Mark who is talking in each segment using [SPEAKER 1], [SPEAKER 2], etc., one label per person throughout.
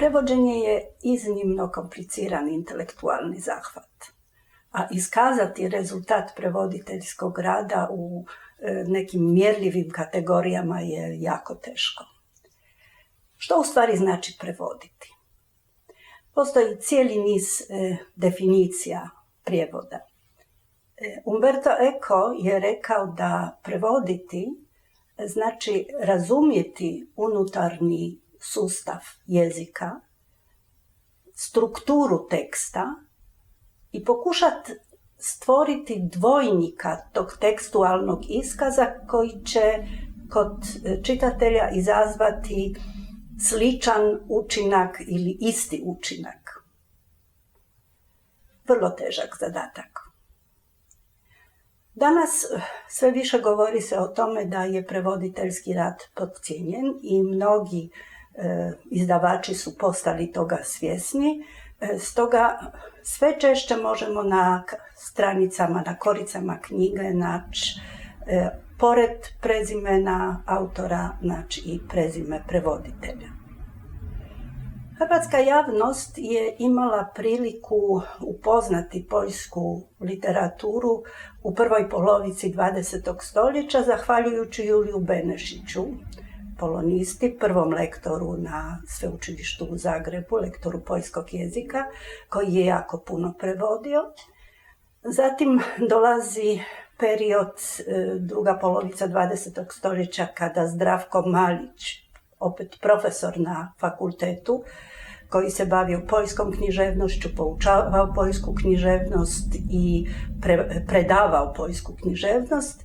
[SPEAKER 1] Prevođenje je iznimno kompliciran intelektualni zahvat, a iskazati rezultat prevoditeljskog rada u nekim mjerljivim kategorijama je jako teško. Što u stvari znači prevoditi? Postoji cijeli niz definicija prijevoda. Umberto Eco je rekao da prevoditi znači razumjeti unutarnji sustav jezika, strukturu teksta i pokušati stvoriti dvojnika tog tekstualnog iskaza koji će kod čitatelja izazvati sličan učinak ili isti učinak. Vrlo težak zadatak. Danas sve više govori se o tome da je prevoditeljski rad podcijenjen i mnogi izdavači su postali toga svjesni. Stoga sve češće možemo na stranicama, na koricama knjige naći pored prezimena autora naći i prezime prevoditelja. Hrvatska javnost je imala priliku upoznati poljsku literaturu u prvoj polovici 20. stoljeća zahvaljujući Juliju Benešiću, polonisti, prvom lektoru na sveučilištu u Zagrebu, lektoru poljskog jezika, koji je jako puno prevodio. Zatim dolazi period druga polovica 20. stoljeća kada Zdravko Malić, opet profesor na fakultetu, koji se bavio poljskom književnošću, poučavao poljsku književnost i predavao poljsku književnost,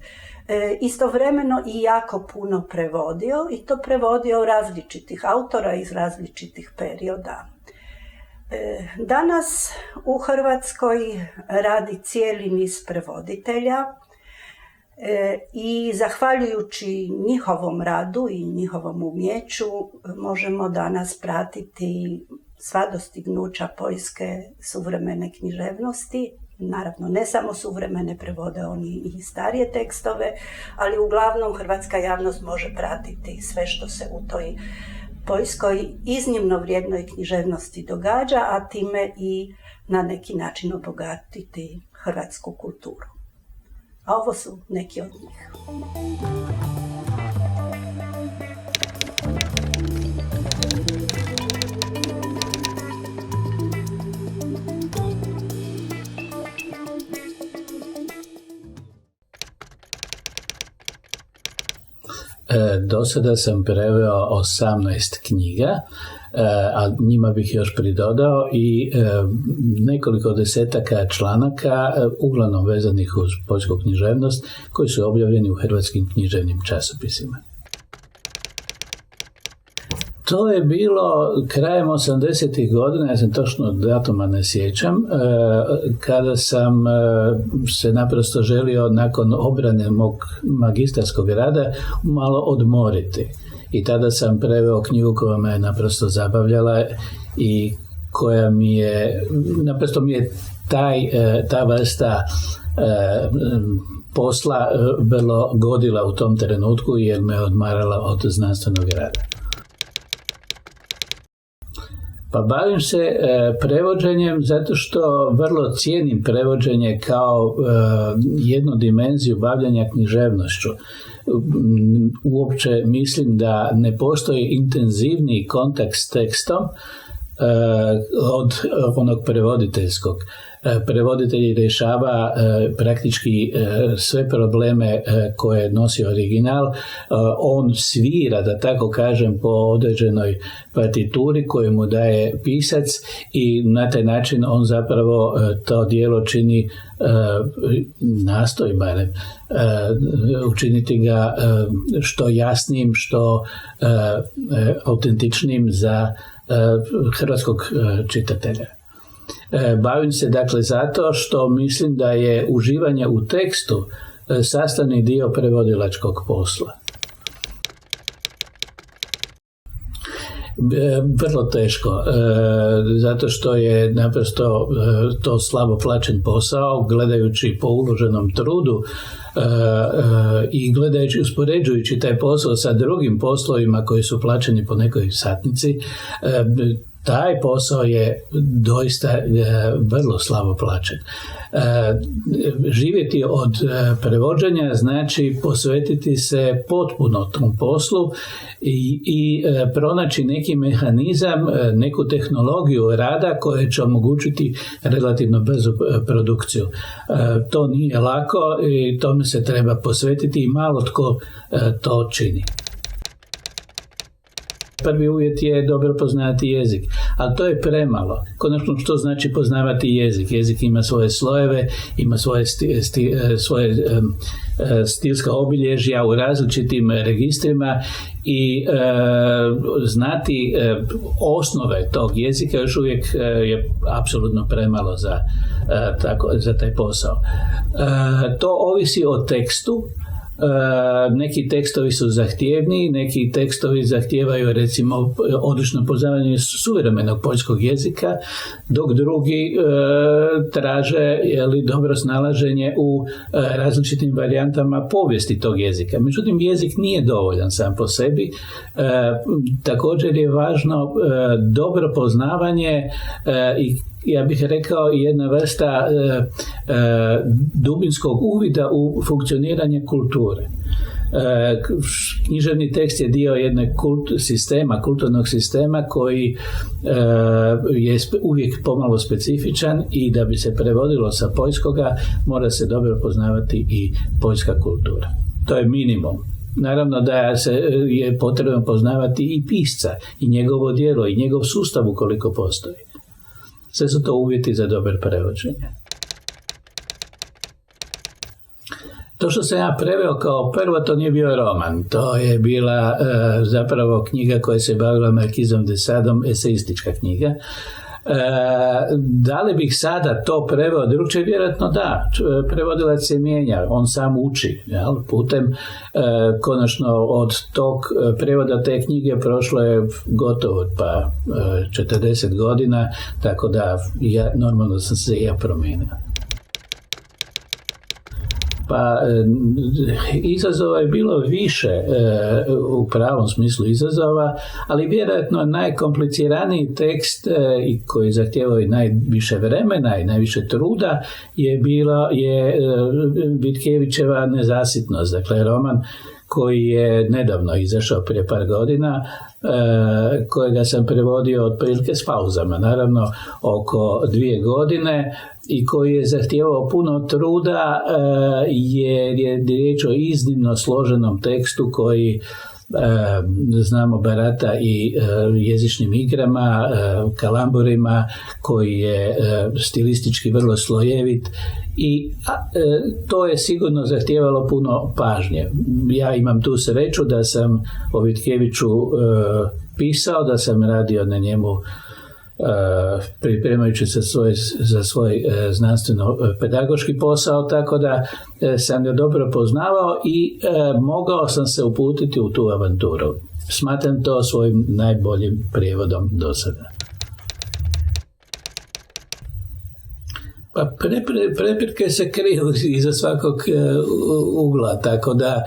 [SPEAKER 1] istovremeno i jako puno prevodio i to prevodio različitih autora iz različitih perioda. Danas u Hrvatskoj radi cijeli niz prevoditelja i zahvaljujući njihovom radu i njihovom umjeću možemo danas pratiti sva dostignuća poljske suvremene književnosti. Naravno, ne samo suvremene, prevode oni i starije tekstove, ali uglavnom hrvatska javnost može pratiti sve što se u toj poljskoj iznimno vrijednoj književnosti događa, a time i na neki način obogatiti hrvatsku kulturu. A ovo su neki od njih.
[SPEAKER 2] Do sada sam preveo 18 knjiga, a njima bih još pridodao i nekoliko desetaka članaka, uglavnom vezanih uz poljsku književnost, koji su objavljeni u hrvatskim književnim časopisima. To je bilo krajem 80. godina, ja se točno datuma ne sjećam, kada sam se naprosto želio nakon obrane mog magistarskog rada malo odmoriti. I tada sam preveo knjigu koja me naprosto zabavljala i koja mi je, naprosto mi je ta vrsta posla vrlo godila u tom trenutku jer me odmarala od znanstvenog rada. Pa bavim se prevođenjem zato što vrlo cijenim prevođenje kao jednu dimenziju bavljanja književnošću. Uopće mislim da ne postoji intenzivniji kontakt s tekstom od onog prevoditeljskog. Prevoditelj rješava praktički sve probleme koje nosi original. On svira, da tako kažem, po određenoj partituri koju mu daje pisac i na taj način on zapravo to djelo čini, nastoji barem, učiniti ga što jasnijim, što autentičnijim za hrvatskog čitatelja. Bavim se dakle zato što mislim da je uživanje u tekstu sastavni dio prevodilačkog posla. Vrlo teško, zato što je naprosto to slabo plaćen posao, gledajući po uloženom trudu i uspoređujući taj posao sa drugim poslovima koji su plaćeni po nekoj satnici, taj posao je doista vrlo slabo plaćen. Živjeti od prevođenja znači posvetiti se potpuno tom poslu i pronaći neki mehanizam, neku tehnologiju rada koja će omogućiti relativno brzu produkciju. To nije lako i tome se treba posvetiti i malo tko to čini. Prvi uvjet je dobro poznati jezik, ali to je premalo. Konačno, što znači poznavati jezik? Jezik ima svoje slojeve, ima svoje stilska obilježja u različitim registrima i znati osnove tog jezika još uvijek je apsolutno premalo za taj posao. To ovisi o tekstu. Neki tekstovi su zahtjevniji, neki tekstovi zahtijevaju recimo odlično poznavanje suvremenog poljskog jezika, dok drugi traže dobro snalaženje u različitim varijantama povijesti tog jezika. Međutim, jezik nije dovoljan sam po sebi. Također je važno dobro poznavanje i ja bih rekao jedna vrsta dubinskog uvida u funkcioniranje kulture. Književni tekst je dio jednog kulturnog sistema koji je uvijek pomalo specifičan i da bi se prevodilo sa poljskoga mora se dobro poznavati i poljska kultura. To je minimum. Naravno da je potrebno poznavati i pisca, i njegovo djelo, i njegov sustav ukoliko postoji. Sve su to uvjeti za dobar prevođenje. To što sam ja preveo kao prvo, to nije bio roman. To je bila zapravo knjiga koja se bavila Markizom de Sadom, eseistička knjiga. Da li bih sada to preveo drugčije? Vjerojatno da. Prevodilac se mijenja, on sam uči. Putem, konačno od tog prevoda te knjige prošlo je gotovo 40 godina, tako da normalno sam se ja promijenio. Pa izazova je bilo više u pravom smislu izazova, ali vjerojatno najkompliciraniji tekst i koji zahtijevao i najviše vremena i najviše truda je Vitkevićeva Nezasitnost, dakle roman koji je nedavno izašao prije par godina, kojega sam prevodio otprilike s pauzama, naravno oko 2 godine, i koji je zahtijevao puno truda jer je riječ o iznimno složenom tekstu koji znamo barata i jezičnim igrama, kalamburima, koji je stilistički vrlo slojevit i to je sigurno zahtijevalo puno pažnje. Ja imam tu sreću da sam o Vitkeviću pisao, da sam radio na njemu pripremajući se za svoj znanstveno-pedagoški posao, tako da sam ga dobro poznavao i mogao sam se uputiti u tu avanturu. Smatram to svojim najboljim prijevodom do sada. Pa prepirke se kriju iza svakog ugla, tako da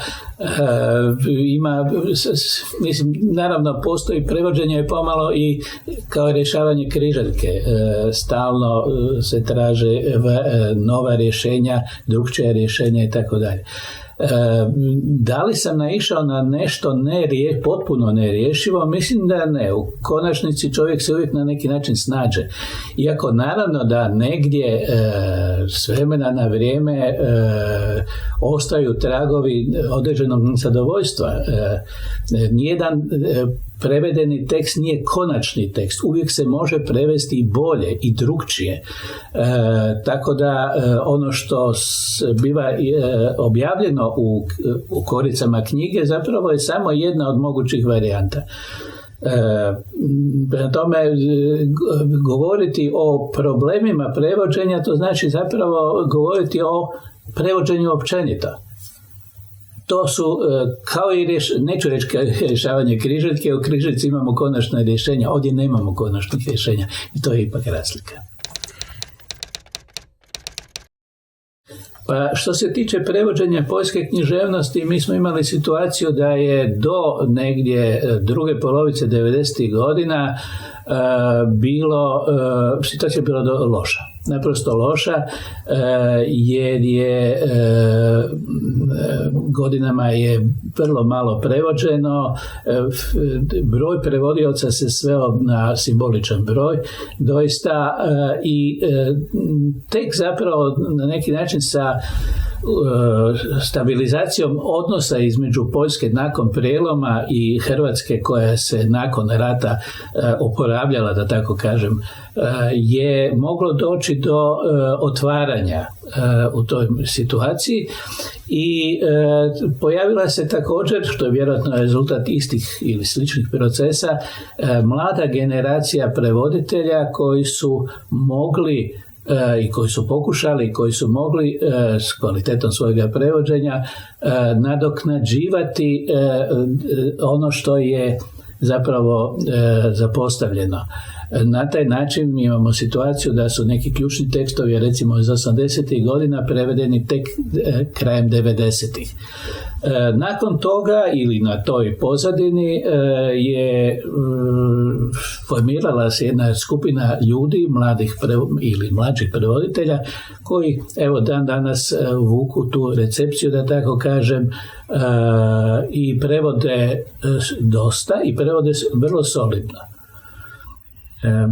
[SPEAKER 2] mislim, naravno postoji prevođenje je pomalo i kao rješavanje križaljke. Stalno se traže nova rješenja, drukčija rješenja i tako dalje. Da li sam naišao na nešto potpuno nerješivo? Mislim da ne. U konačnici čovjek se uvijek na neki način snađe. Iako naravno da negdje s vremena na vrijeme ostaju tragovi određenog zadovoljstva. Nijedan prevedeni tekst nije konačni tekst. Uvijek se može prevesti i bolje i drukčije. Tako da ono što biva objavljeno u koricama knjige zapravo je samo jedna od mogućih varijanta. Prema tome, govoriti o problemima prevođenja, to znači zapravo govoriti o prevođenju općenito. To su, kao i neću reći rješavanje križaljke, u križaljci imamo konačna rješenja, ovdje nemamo konačnih rješenja i to je ipak razlika. Pa što se tiče prevođenja poljske književnosti, mi smo imali situaciju da je do negdje druge polovice 90. godina situacija bila loša. Naprosto loša, jer je godinama je vrlo malo prevođeno, broj prevodioca se sveo na simboličan broj, doista, i tek zapravo na neki način sa stabilizacijom odnosa između Poljske nakon prijeloma i Hrvatske, koja se nakon rata oporavljala, da tako kažem, je moglo doći do otvaranja u toj situaciji i pojavila se također, što je vjerojatno rezultat istih ili sličnih procesa, mlada generacija prevoditelja koji su mogli i koji su pokušali i koji su mogli s kvalitetom svojega prevođenja nadoknađivati ono što je zapravo zapostavljeno. Na taj način imamo situaciju da su neki ključni tekstovi, recimo iz 80. godina, prevedeni tek krajem 90. Nakon toga ili na toj pozadini je formirala se jedna skupina ljudi, mladih ili mlađih prevoditelja, koji evo dan danas vuku tu recepciju, da tako kažem, i prevode dosta i prevode vrlo solidno.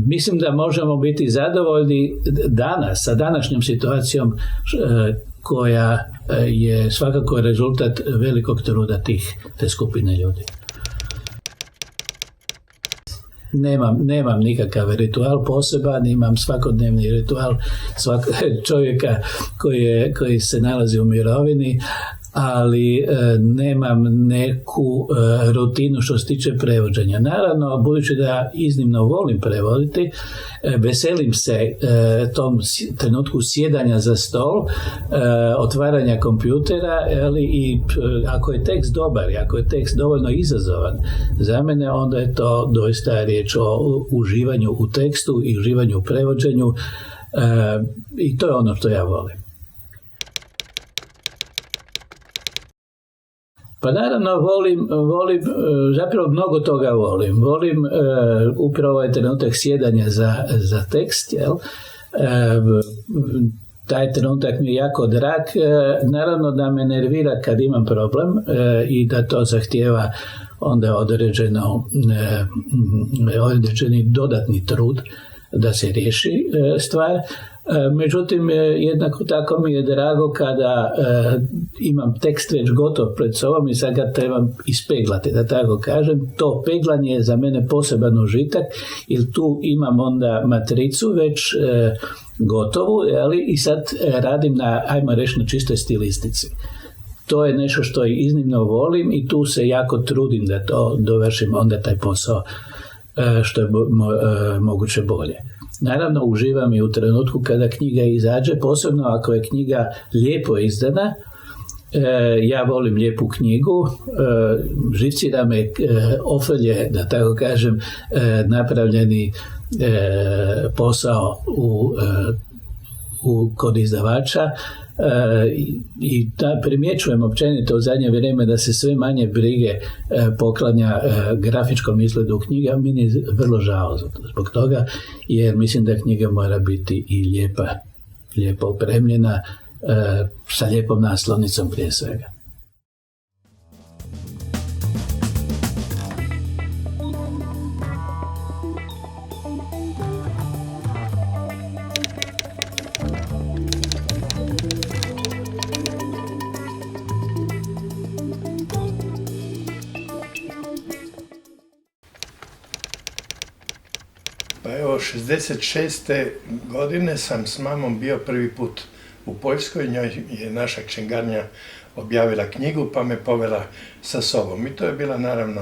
[SPEAKER 2] Mislim da možemo biti zadovoljni danas sa današnjom situacijom koja je svakako rezultat velikog truda te skupine ljudi. Nemam nikakav ritual poseban, imam svakodnevni ritual čovjeka koji se nalazi u mirovini, ali nemam neku rutinu što se tiče prevođenja. Naravno, budući da iznimno volim prevoditi, veselim se tom trenutku sjedanja za stol, otvaranja kompjutera, i ako je tekst dobar i ako je tekst dovoljno izazovan za mene, onda je to doista riječ o uživanju u tekstu i uživanju u prevođenju, i to je ono što ja volim. Pa naravno volim, zapravo mnogo toga volim. Volim upravo ovaj trenutak sjedanja za tekst, jel? Taj trenutak mi je jako drag. Naravno da me nervira kad imam problem i da to zahtijeva onda određeni dodatni trud da se riješi stvar. Međutim, jednako tako mi je drago kada imam tekst već gotov pred sobom i sad ga trebam ispeglati, da tako kažem. To peglanje je za mene poseban užitak, jer tu imam onda matricu već gotovu, i sad radim ajmo reći, na čistoj stilistici. To je nešto što iznimno volim i tu se jako trudim da to dovršim onda taj posao što je moguće bolje. Naravno, uživam i u trenutku kada knjiga izađe, posebno ako je knjiga lijepo izdana. Ja volim lijepu knjigu, živcira me ofrlje, da tako kažem, napravljeni posao kod izdavača, i primjećujem općenito u zadnje vrijeme da se sve manje brige poklanja grafičkom izgledu knjiga. Meni je vrlo žao zbog toga, jer mislim da knjiga mora biti i lijepo opremljena, sa lijepom naslovnicom prije svega.
[SPEAKER 3] Pa evo, 66. godine sam s mamom bio prvi put u Poljskoj, njoj je naša kćergarnja objavila knjigu pa me povela sa sobom. I to je bila naravno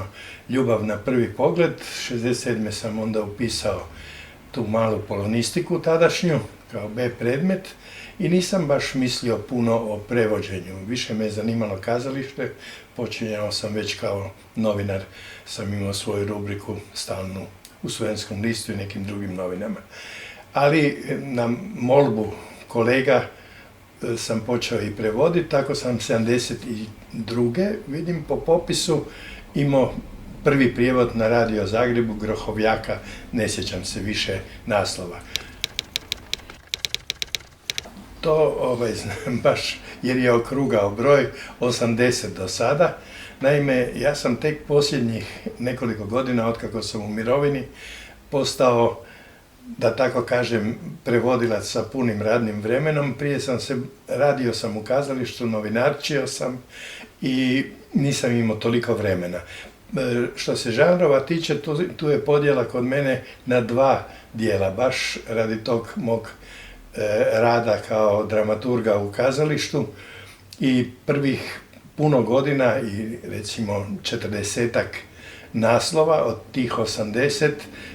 [SPEAKER 3] ljubav na prvi pogled. 67. sam onda upisao tu malu polonistiku tadašnju kao B predmet i nisam baš mislio puno o prevođenju. Više me je zanimalo kazalište, počinjao sam već kao novinar, sam imao svoju rubriku stalnu u Slovenskom listu i nekim drugim novinama. Ali na molbu kolega sam počeo i prevoditi, tako sam 72. vidim po popisu imao prvi prijevod na Radio Zagrebu Grohovjaka, ne sjećam se više naslova. To znam baš jer je okrugao broj 80 do sada. Naime, ja sam tek posljednjih nekoliko godina, otkako sam u mirovini, postao, da tako kažem, prevodilac sa punim radnim vremenom. Prije radio sam u kazalištu, novinarčio sam i nisam imao toliko vremena. Što se žanrova tiče, tu je podjela kod mene na dva dijela, baš radi tog mog rada kao dramaturga u kazalištu i prvih puno godina i recimo 40-ak naslova od tih 80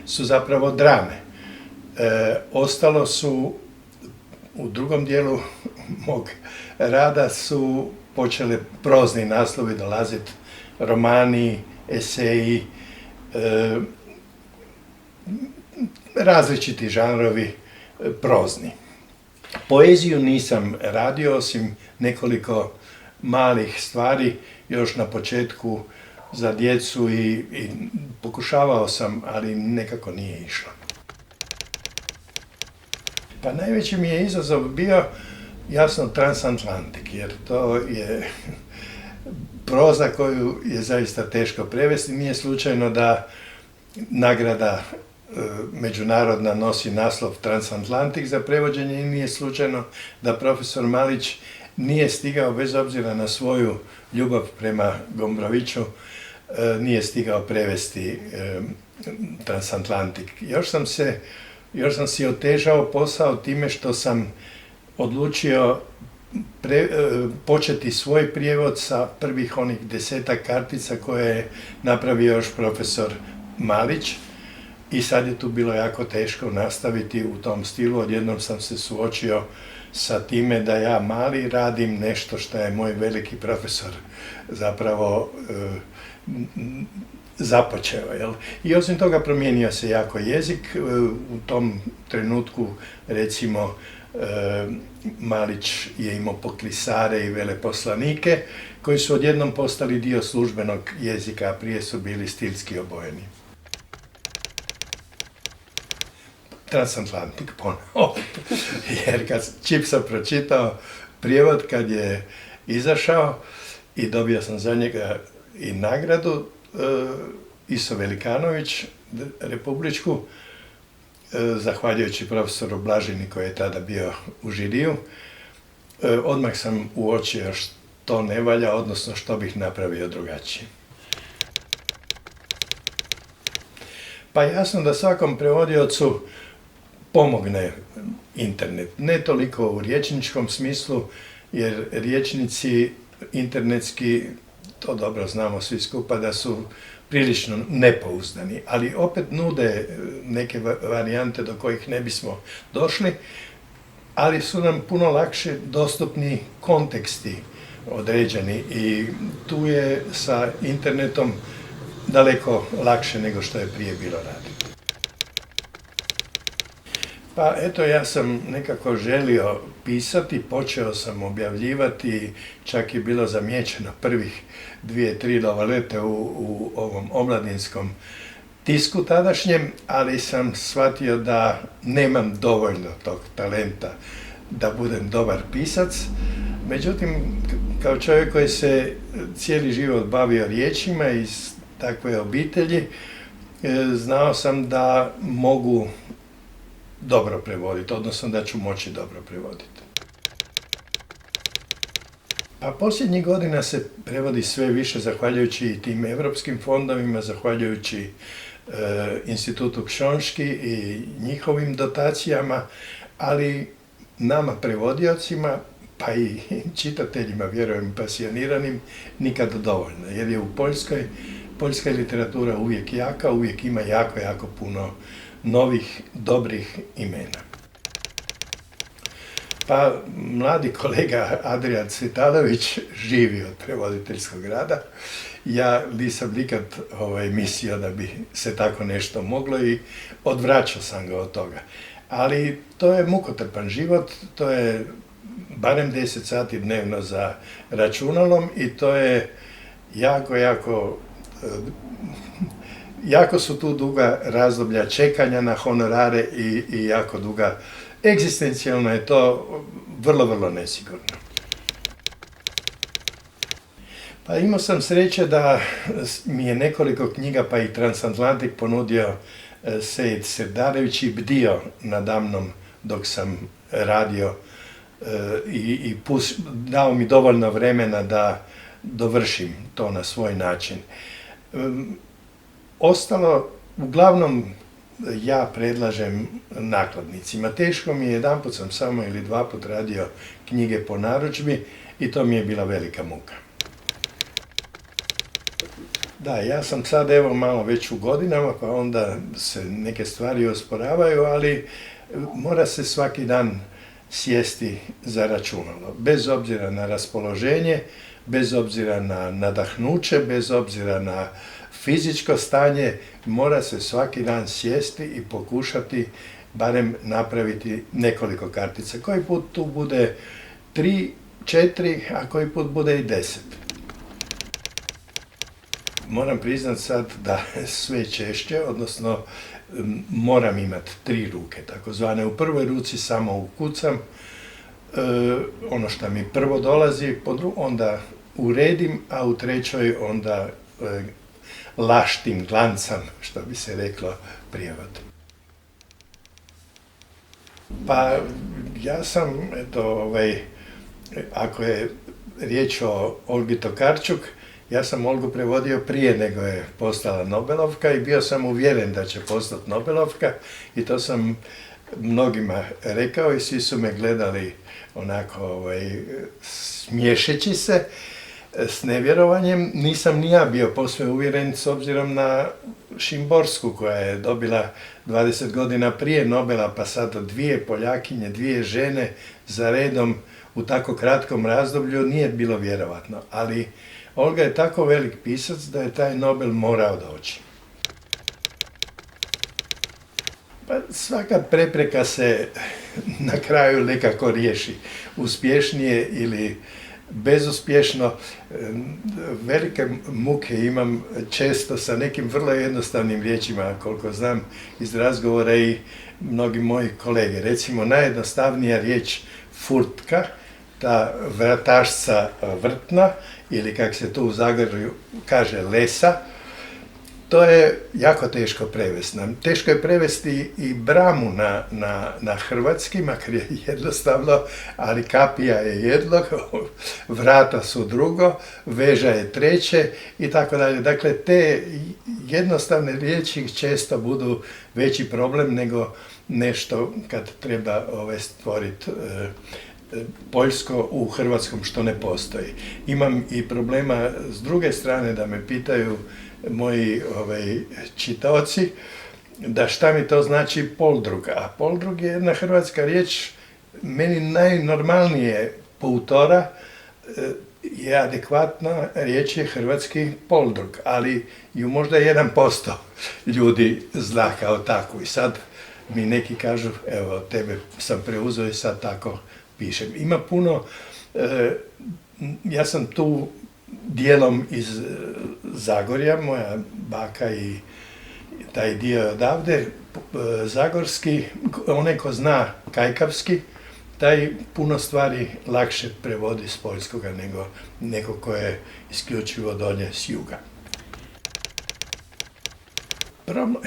[SPEAKER 3] su zapravo drame. Ostalo su, u drugom dijelu mog rada su počele prozni naslovi dolaziti, romani, eseji, različiti žanrovi prozni. Poeziju nisam radio, osim nekoliko malih stvari, još na početku za djecu i pokušavao sam, ali nekako nije išlo. Pa najveći mi je izazov bio, jasno, Transatlantik, jer to je proza koju je zaista teško prevesti. Nije slučajno da nagrada međunarodna nosi naslov Transatlantik za prevođenje i nije slučajno da profesor Malić nije stigao, bez obzira na svoju ljubav prema Gombroviću, nije stigao prevesti Transatlantik. Još sam si otežao posao time što sam odlučio početi svoj prijevod sa prvih onih 10 kartica koje je napravio još profesor Malić i sad je tu bilo jako teško nastaviti u tom stilu. Odjednom sam se suočio sa time da ja mali radim nešto što je moj veliki profesor zapravo započeo. Jel? I osim toga promijenio se jako jezik. U tom trenutku, recimo, Malić je imao poklisare i veleposlanike koji su odjednom postali dio službenog jezika, a prije su bili stilski obojeni. Transatlantik ponovo, jer čim sam pročitao prijevod kad je izašao i dobio sam za njega i nagradu Iso Velikanović, republičku, zahvaljujući profesoru Blažini koji je tada bio u žiriju, odmah sam uočio što ne valja, odnosno što bih napravio drugačije. Pa jasno da svakom prevodiocu pomogne internet. Ne toliko u rječničkom smislu, jer rječnici internetski, to dobro znamo svi skupa, da su prilično nepouzdani, ali opet nude neke varijante do kojih ne bismo došli, ali su nam puno lakše dostupni konteksti određeni i tu je sa internetom daleko lakše nego što je prije bilo raditi. Pa eto, ja sam nekako želio pisati, počeo sam objavljivati, čak je bilo zamijećeno prvih 2-3 novelete u ovom omladinskom tisku tadašnjem, ali sam shvatio da nemam dovoljno tog talenta da budem dobar pisac. Međutim, kao čovjek koji se cijeli život bavio riječima iz takve obitelji, znao sam da mogu dobro prevoditi, odnosno da ću moći dobro prevoditi. Pa posljednjih godina se prevodi sve više zahvaljujući i tim evropskim fondovima, zahvaljujući Institutu Kšonški i njihovim dotacijama, ali nama prevodiocima, pa i čitateljima, vjerujem pasioniranim, nikad dovoljno. Jer je u Poljskoj, poljska literatura uvijek jaka, uvijek ima jako, jako puno novih, dobrih imena. Pa mladi kolega Adrian Cvitanović živi od prevoditeljskog rada. Ja nisam nikad mislio da bi se tako nešto moglo i odvraćao sam ga od toga. Ali to je mukotrpan život, to je barem 10 sati dnevno za računalom i to je jako su tu duga razdoblja čekanja na honorare i jako duga. Egzistencijalno je to vrlo, vrlo nesigurno. Pa imao sam sreće da mi je nekoliko knjiga, pa i Transatlantik ponudio Sejid Serdarević i bdio nadamnom dok sam radio i dao mi dovoljno vremena da dovršim to na svoj način. Ostalo, uglavnom, ja predlažem nakladnicima. Teško mi je, jedanput sam samo ili dva put radio knjige po narudžbi i to mi je bila velika muka. Da, ja sam sad evo malo već u godinama, pa onda se neke stvari osporavaju, ali mora se svaki dan sjesti za računalo. Bez obzira na raspoloženje, bez obzira na nadahnuće, bez obzira na fizičko stanje, mora se svaki dan sjesti i pokušati barem napraviti nekoliko kartica. Koji put tu bude 3, 4, a koji put bude i 10. Moram priznat sad da sve češće, odnosno moram imati 3 ruke, takozvane. U prvoj ruci samo ukucam ono što mi prvo dolazi, onda uredim, a u trećoj onda laštim, glancam, što bi se reklo prijevod. Pa ja sam, ako je riječ o Olgi Tokarčuk, ja sam Olgu prevodio prije nego je postala Nobelovka i bio sam uvjeren da će postati Nobelovka i to sam mnogima rekao i svi su me gledali onako smiješeći se s nevjerovanjem. Nisam ni ja bio posve uvjeren s obzirom na Šimborsku koja je dobila 20 godina prije Nobela, pa sad 2 Poljakinje, 2 žene za redom u tako kratkom razdoblju nije bilo vjerovatno, ali Olga je tako velik pisac da je taj Nobel morao doći. Pa svaka prepreka se na kraju nekako riješi, uspješnije ili bezuspješno. Velike muke imam često sa nekim vrlo jednostavnim riječima, koliko znam iz razgovora i mnogi moji kolege. Recimo, najjednostavnija riječ furtka, ta vratašca vrtna, ili kak se to u Zagorju kaže lesa, to je jako teško prevesti. Teško je prevesti i bramu na hrvatski, makar je jednostavno, ali kapija je jedno, vrata su drugo, veža je treće i tako dalje. Dakle, te jednostavne riječi često budu veći problem nego nešto kad treba stvoriti poljsko u hrvatskom što ne postoji. Imam i problema s druge strane da me pitaju moji čitaoci da šta mi to znači poldrug. A poldrug je jedna hrvatska riječ, meni najnormalnije poutora je adekvatna riječ je hrvatski poldrug, ali ju možda 1% ljudi zna kao takvu. I sad mi neki kažu, evo, tebe sam preuzeo i sad tako pišem. Ima puno, ja sam tu dijelom iz Zagorja, moja baka i taj dio je odavde, zagorski, onaj ko zna kajkavski, taj puno stvari lakše prevodi s poljskoga nego neko ko je isključivo dolje s juga.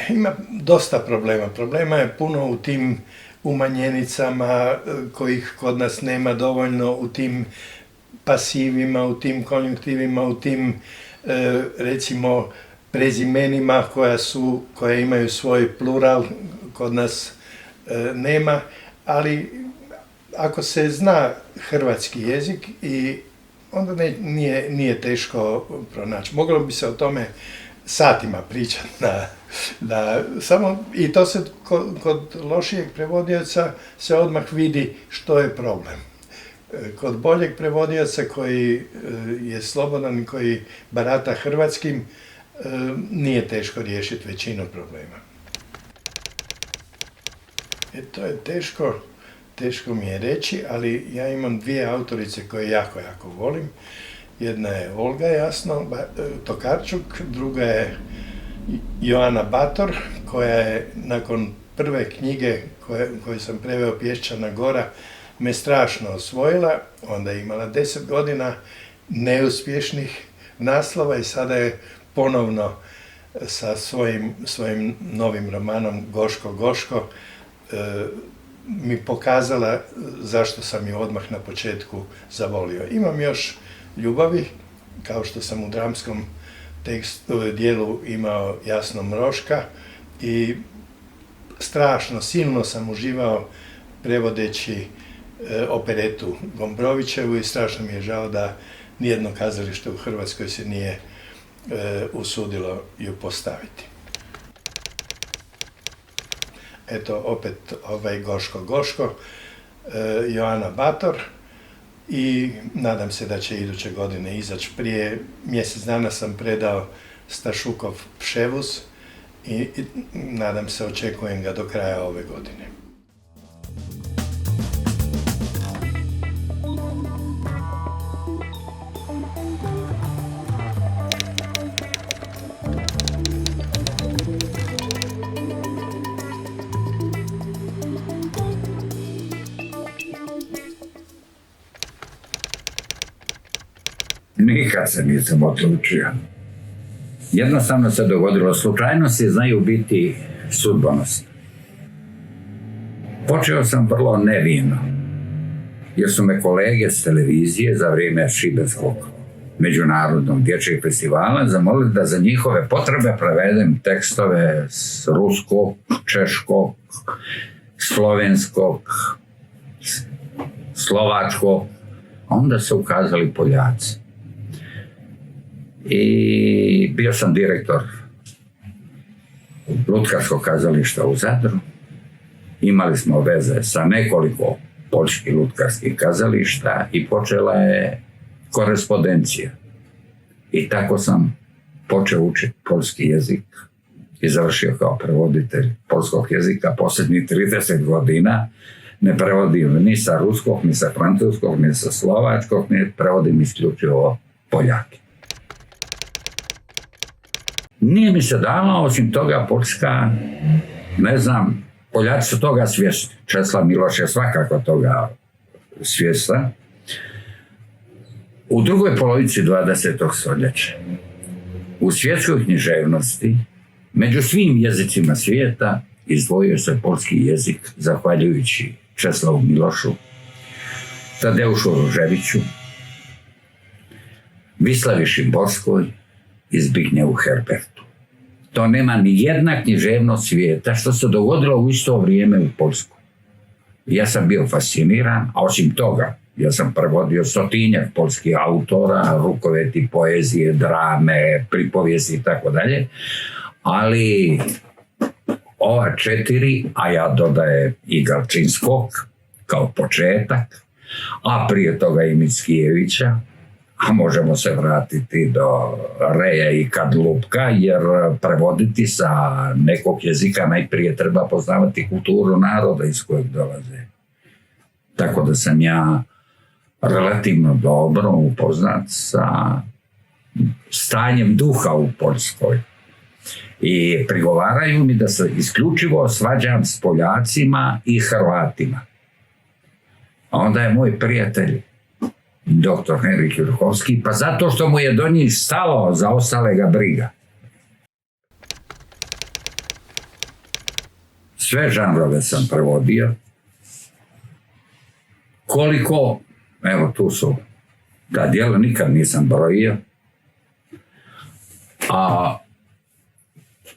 [SPEAKER 3] Ima dosta problema. Problema je puno u tim umanjenicama kojih kod nas nema dovoljno, u tim pasivima, u tim konjunktivima, u tim recimo prezimenima koja imaju svoj plural, kod nas nema, ali ako se zna hrvatski jezik i onda nije teško pronaći. Moglo bi se o tome satima pričati samo, i to se kod lošijeg prevodioca se odmah vidi što je problem. Kod boljeg prevodioca koji je slobodan i koji barata hrvatskim, nije teško riješiti većinu problema. To je teško teško mi je reći, ali ja imam dvije autorice koje jako, jako volim. Jedna je Olga, jasno, Tokarčuk, druga je Joana Bator, koja je nakon prve knjige koju sam preveo, Pješčana gora, me strašno osvojila. Onda je imala 10 godina neuspješnih naslova i sada je ponovno sa svojim novim romanom Goško mi pokazala zašto sam ju odmah na početku zavolio. Imam još ljubavi, kao što sam u dramskom dijelu imao Jasno Mroška i strašno, silno sam uživao prevodeći operetu Gombrovićevu i strašno mi je žao da nijedno kazalište u Hrvatskoj se nije usudilo ju postaviti. Eto, opet Goško, Joana Bator i nadam se da će iduće godine izaći. Prije mjesec dana sam predao Stašukov Pševuz i nadam se, očekujem ga do kraja ove godine.
[SPEAKER 4] Nikad se nisam odlučio. Jednostavno se dogodilo. Slučajnosti znaju biti sudbonosne. Počeo sam vrlo nevino, jer su me kolege s televizije za vrijeme Šibenskog međunarodnog dječjeg festivala zamolili da za njihove potrebe prevedem tekstove s ruskog, češkog, slovenskog, slovačkog. Onda su ukazali Poljaci. I bio sam direktor lutkarskog kazališta u Zadru. Imali smo veze sa nekoliko poljskih lutkarskih kazališta i počela je korespondencija. I tako sam počeo učiti poljski jezik i završio kao prevoditelj poljskog jezika. Posljednjih 30 godina ne prevodim ni sa ruskog, ni sa francuskog, ni sa slovačkog, ne prevodim isključivo Poljake. Nije mi se dalo, osim toga Poljska, ne znam, Poljaci su toga svjesni. Česlav Miloš je svakako toga svjestan. U drugoj polovici 20. stoljeća u svjetskoj književnosti među svim jezicima svijeta izdvojio se poljski jezik zahvaljujući Česlavu Milošu, Tadeušu Ruževiću, Vislavi Šimborskoj i Zbignjevu Herbertu. To nema ni jedna književnost svijeta što se dogodilo u isto vrijeme u Poljskoj. Ja sam bio fasciniran, a osim toga ja sam prevodio 100-tinjak poljskih autora, rukoveti poezije, drame, pripovijesti i tako dalje, ali ova 4, a ja dodajem i Galčinskog kao početak, a prije toga i Mickijevića, a možemo se vratiti do Reja i Kadlupka, jer prevoditi sa nekog jezika najprije treba poznavati kulturu naroda iz kojeg dolaze. Tako da sam ja relativno dobro upoznat sa stanjem duha u Poljskoj. I prigovaraju mi da se isključivo svađam s Poljacima i Hrvatima. A onda je moj prijatelj dr. Henrik Jurhovski, pa zato što mu je do njih stalo, za ostale ga briga. Sve žanrove sam prevodio. Koliko, evo tu su ta djela, nikad nisam brojio. A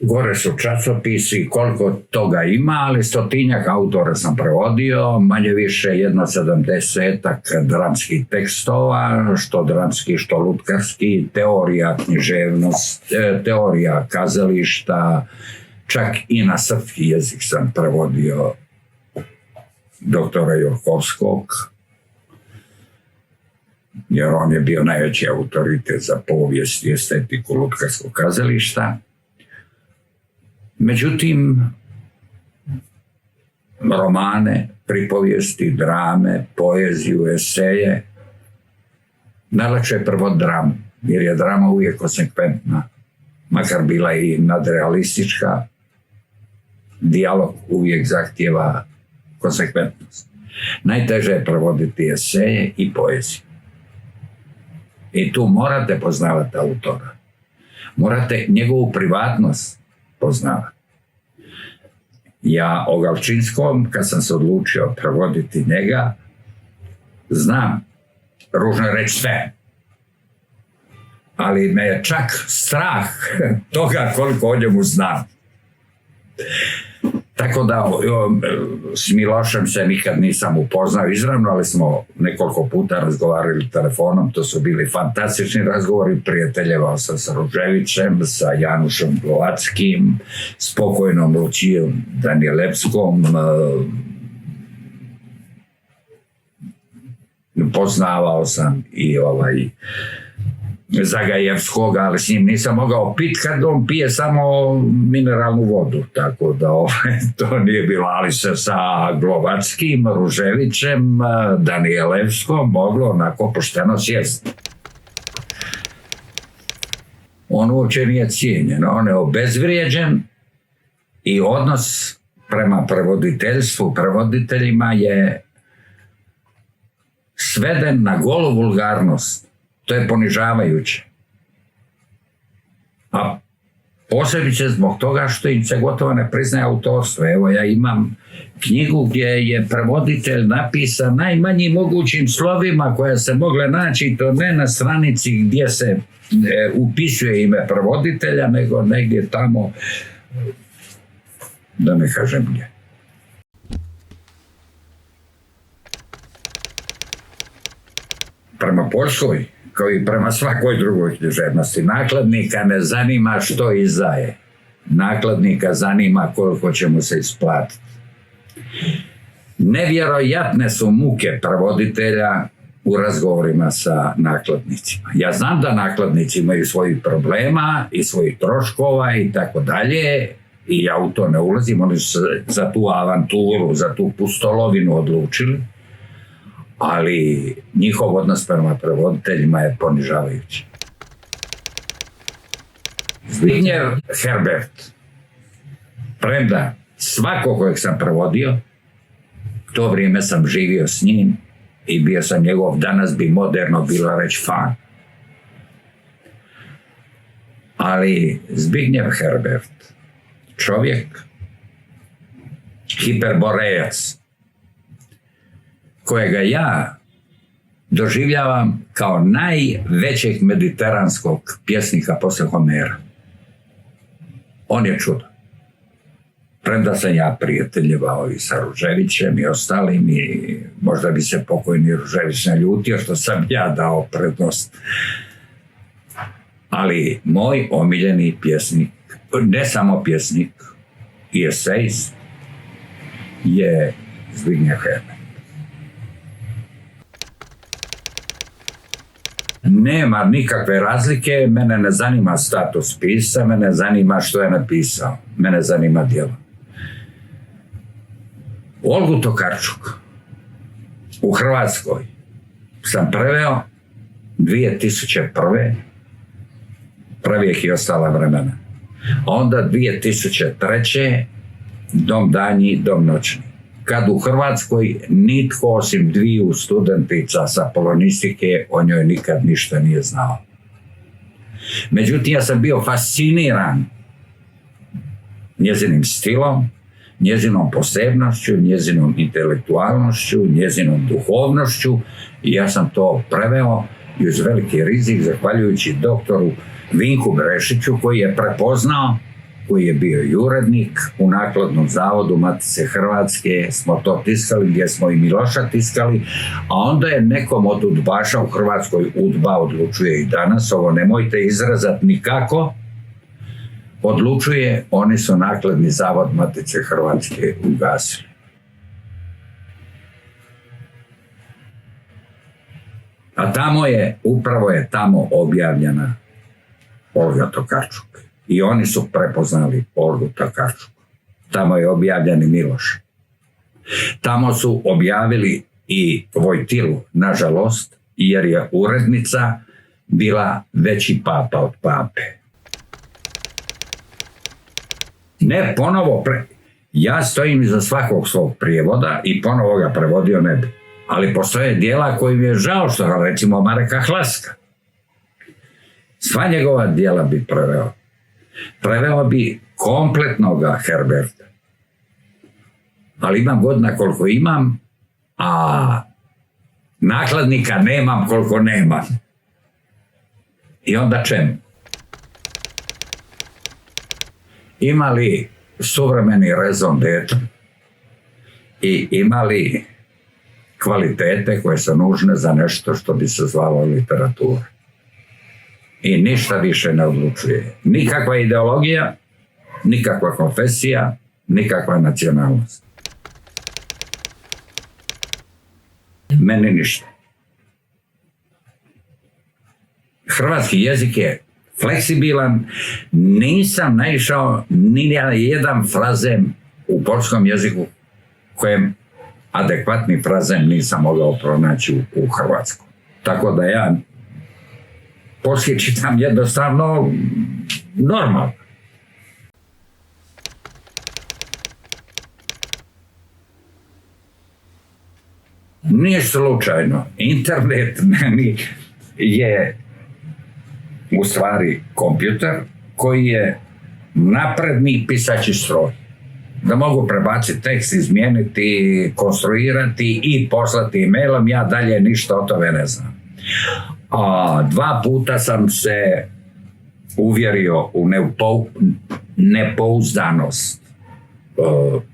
[SPEAKER 4] gore su časopisi, koliko toga ima, ali 100-tinjak autora sam prevodio, manje više 70-ak dramskih tekstova, što dramski, što lutkarski, teorija književnost, teorija kazališta, čak i na srpski jezik sam prevodio doktora Jurhovskog, jer on je bio najveći autoritet za povijest i estetiku lutkarskog kazališta. Međutim, romane, pripovijesti, drame, poeziju, eseje. Najlakše je prvo dramu, jer je drama uvijek konsekventna, makar bila i nadrealistička. Dijalog uvijek zahtijeva konsekventnost. Najteže je prevoditi eseje i poeziju. I tu morate poznavati autora. Morate njegovu privatnost poznavati. Ja o Galčinskom, kad sam se odlučio prevoditi njega, znam, ružno je reći sve, ali me je čak strah toga koliko o njemu znam. Tako da s Milošem se nikad nisam upoznao izravno, ali smo nekoliko puta razgovarali telefonom, to su bili fantastični razgovori, prijateljevao sam sa Ruževićem, sa Janušom Glovackim, s pokojnom Lucijom Danielevskom, poznavao sam i Zagajevskog, ali s njim nisam mogao piti kad on pije samo mineralnu vodu, tako da to nije bilo, ali se sa Glovackim, Ruževićem, Danielevskom moglo onako pošteno sjesti. On uopće nije cijenjen, on je obezvrijeđen i odnos prema prevoditeljstvu, prevoditeljima je sveden na golu vulgarnost. To je ponižavajuće. A posebice zbog toga što im se gotovo ne priznaje autorstvo. Evo, ja imam knjigu gdje je prevoditelj napisan najmanjim mogućim slovima koja se mogle naći, to ne na stranici gdje se upisuje ime prevoditelja, nego negdje tamo, da ne kažem gdje. Prema Poljskoj, kao i prema svakoj drugoj književnosti, nakladnika ne zanima što izdaje. Nakladnika zanima koliko će mu se isplatiti. Nevjerojatne su muke prevoditelja u razgovorima sa nakladnicima. Ja znam da nakladnici imaju svojih problema i svojih troškova i tako dalje, i ja u to ne ulazim, oni su za tu avanturu, za tu pustolovinu odlučili, ali njihov odnos prema prevoditeljima je ponižavajući. Zbigniew Herbert, premda svako kojeg sam prevodio, to vrijeme sam živio s njim i bio sam njegov, danas bi moderno bilo reći, fan. Ali Zbigniew Herbert, čovjek, hiperborejac, kojega ja doživljavam kao najvećeg mediteranskog pjesnika poslije Homera. On je čudo. Premda sam ja prijateljevao i sa Ruževićem i ostalim, i možda bi se pokojni Ružević naljutio što sam ja dao prednost. Ali moj omiljeni pjesnik, ne samo pjesnik, i esejist, je Zbigniew Herbert. Nema nikakve razlike, mene ne zanima status pisca, mene zanima što je napisao, mene zanima djelo. Olgu Tokarčuk u Hrvatskoj sam preveo 2001. Prvijek i ostala vremena. A onda 2003. Dom danji, dom noćni. Kad u Hrvatskoj nitko osim dviju studentica sa polonistike o njoj nikad ništa nije znao. Međutim, ja sam bio fasciniran njezinim stilom, njezinom posebnošću, njezinom intelektualnošću, njezinom duhovnošću, i ja sam to preveo i uz veliki rizik, zahvaljujući doktoru Vinku Brešiću, koji je prepoznao, koji je bio i urednik u nakladnom zavodu Matice Hrvatske, smo to tiskali, gdje smo i Miloša tiskali, a onda je nekom od udbaša u Hrvatskoj, udba odlučuje i danas, ovo nemojte izrazati nikako, odlučuje, oni su nakladni zavod Matice Hrvatske ugasili. A tamo je, upravo je tamo objavljena Olga Tokarčuk. I oni su prepoznali Olgu Tokarčuk. Tamo je objavljen i Miloš. Tamo su objavili i Vojtilu, nažalost, jer je urednica bila veći papa od pape. Ne ponovo, ja stojim iza svakog svog prijevoda i ponovo ga prevodio ne bi. Ali postoje dijela koji mi je žao što, recimo Mareka Hlaska. Sva njegova dijela bi preveo. Preveo bi kompletnoga Herberta. Ali imam godina koliko imam, a nakladnika nemam koliko nemam. I onda čemu? Ima li suvremeni raison d'etre i ima li kvalitete koje su nužne za nešto što bi se zvalo literatura? I ništa više ne odlučuje. Nikakva ideologija, nikakva konfesija, nikakva nacionalnost. Meni ništa. Hrvatski jezik je fleksibilan, nisam naišao ni na jedan frazem u poljskom jeziku kojem adekvatni frazem nisam mogao pronaći u hrvatskom. Tako da ja poslije čitam jednostavno normalno. Nije slučajno. Internet meni je u stvari kompjuter koji je napredni pisaći stroj. Da mogu prebaciti tekst, izmijeniti, konstruirati i poslati e-mailom, ja dalje ništa o tome ne znam. A 2 puta sam se uvjerio u nepouzdanost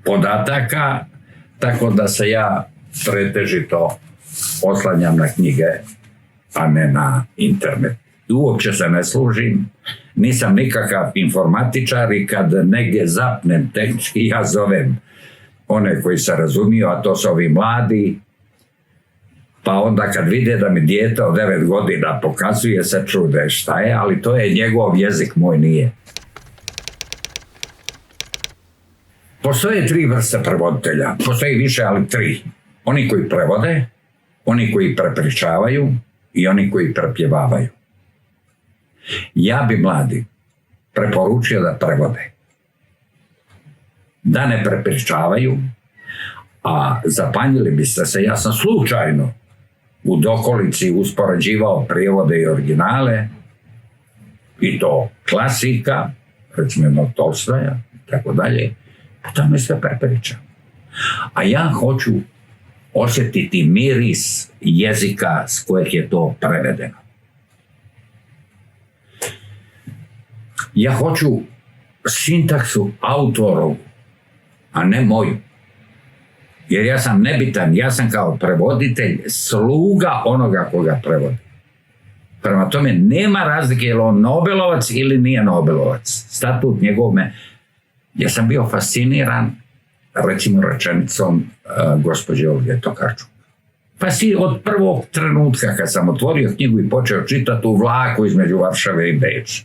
[SPEAKER 4] podataka, tako da se ja pretežito oslanjam na knjige, a ne na internet. Uopće se ne služim, nisam nikakav informatičar i kad negdje zapnem tehnički, ja zovem one koji se razumiju, a to su ovi mladi, pa onda kad vide da mi dijete od 9 godina pokazuje, se čude šta je, ali to je njegov jezik, moj nije. Postoje 3 vrste prevoditelja, postoji više, ali 3. Oni koji prevode, oni koji prepričavaju i oni koji prepjevavaju. Ja bi mladi preporučio da prevode. Da ne prepričavaju, a zapanjili biste se, ja sam slučajno u dokolici uspoređivao prijevode i originale, i to klasika, recimo Tolstoja, tako dalje, pa tamo sve prepričam. A ja hoću osjetiti miris jezika s kojeg je to prevedeno. Ja hoću sintaksu autorovu, a ne moju. Jer ja sam nebitan, ja sam kao prevoditelj sluga onoga koga prevodi. Prema tome, nema razlike je li on Nobelovac ili nije Nobelovac. Statut njegov me... Ja sam bio fasciniran, recimo rečenicom gospođe Olge Tokarčuk. Pa si od prvog trenutka kad sam otvorio knjigu i počeo čitati u vlaku između Varšave i Beča.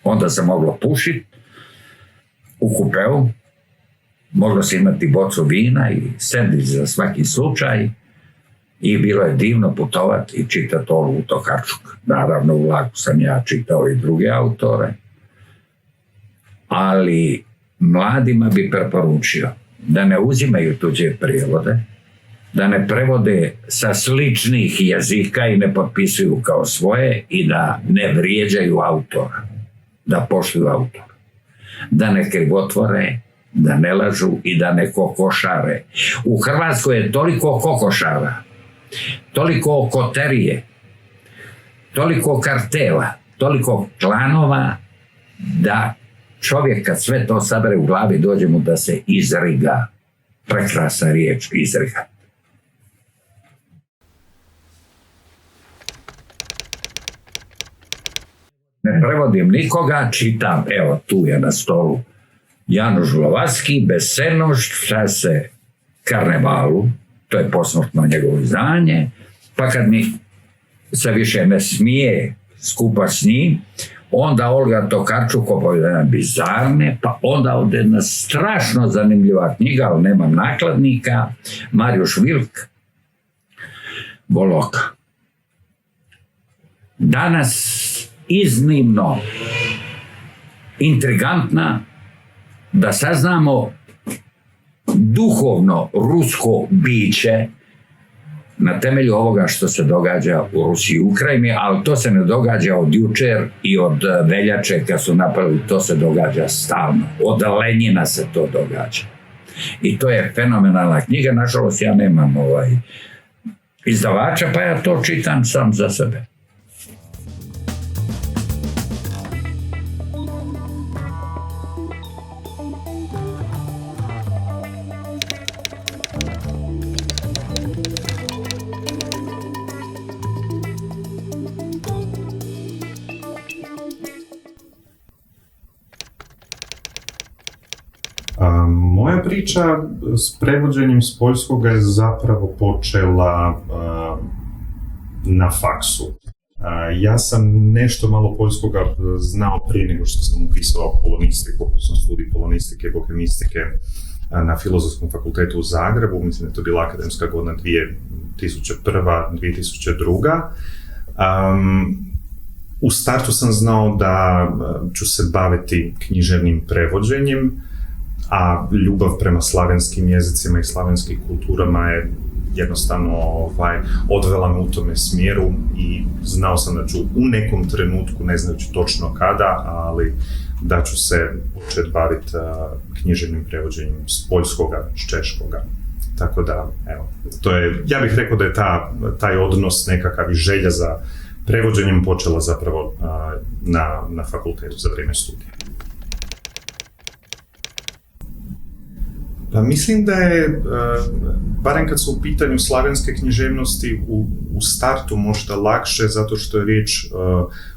[SPEAKER 4] Onda se moglo pušiti u kupeu, moglo se imati bocu vina i sendvič za svaki slučaj i bilo je divno putovati i čitati Olgu Tokarčuk. Naravno, u vlaku sam ja čitao i druge autore, ali mladima bi preporučio da ne uzimaju tuđe prijevode, da ne prevode sa sličnih jezika i ne potpisuju kao svoje i da ne vrijeđaju autora, da poštuju autora, da ne krivotvore, da ne lažu i da ne kokošare. U Hrvatskoj je toliko kokošara, toliko koterije, toliko kartela, toliko klanova, da čovjek kad sve to sabere u glavi dođe mu da se izriga. Prekrasna riječ, izriga. Ne prevodim nikoga, čitam, evo tu je na stolu Januš Glovački, Besenošt, Štase Karnevalu, to je posmrtno njegovo izdanje, pa kad mi se više ne smije skupa s njim, onda Olga Tokarčuk opovedanja bizarne, pa onda ovdje jedna strašno zanimljiva knjiga, ali nemam nakladnika, Marijuš Vilk, Voloka. Danas iznimno intrigantna, da saznamo duhovno rusko biće na temelju ovoga što se događa u Rusiji i Ukrajini, ali to se ne događa od jučer i od veljače kad su napravili, to se događa stalno. Od Lenjina se to događa. I to je fenomenalna knjiga, nažalost ja nemam izdavača, pa ja to čitam sam za sebe.
[SPEAKER 5] Moja priča s prevođenjem s poljskoga je zapravo počela na faksu. Ja sam nešto malo poljskoga znao prije nego što sam upisao polonistiku, sam studij polonistike i bohemistike na Filozofskom fakultetu u Zagrebu, mislim da je to bila akademska godina 2001-2002. U startu sam znao da ću se baviti književnim prevođenjem, a ljubav prema slavenskim jezicima i slavenskim kulturama je jednostavno odvela me u tome smjeru i znao sam da ću u nekom trenutku, ne znajući točno kada, ali da ću se početi baviti književnim prevođenjem s poljskoga, s češkoga. Tako da, evo, to je, ja bih rekao da je taj odnos nekakav i želja za prevođenjem počela zapravo na fakultetu za vrijeme studija. Pa mislim da je, barem kad su u pitanju slavenske književnosti, u startu možda lakše, zato što je riječ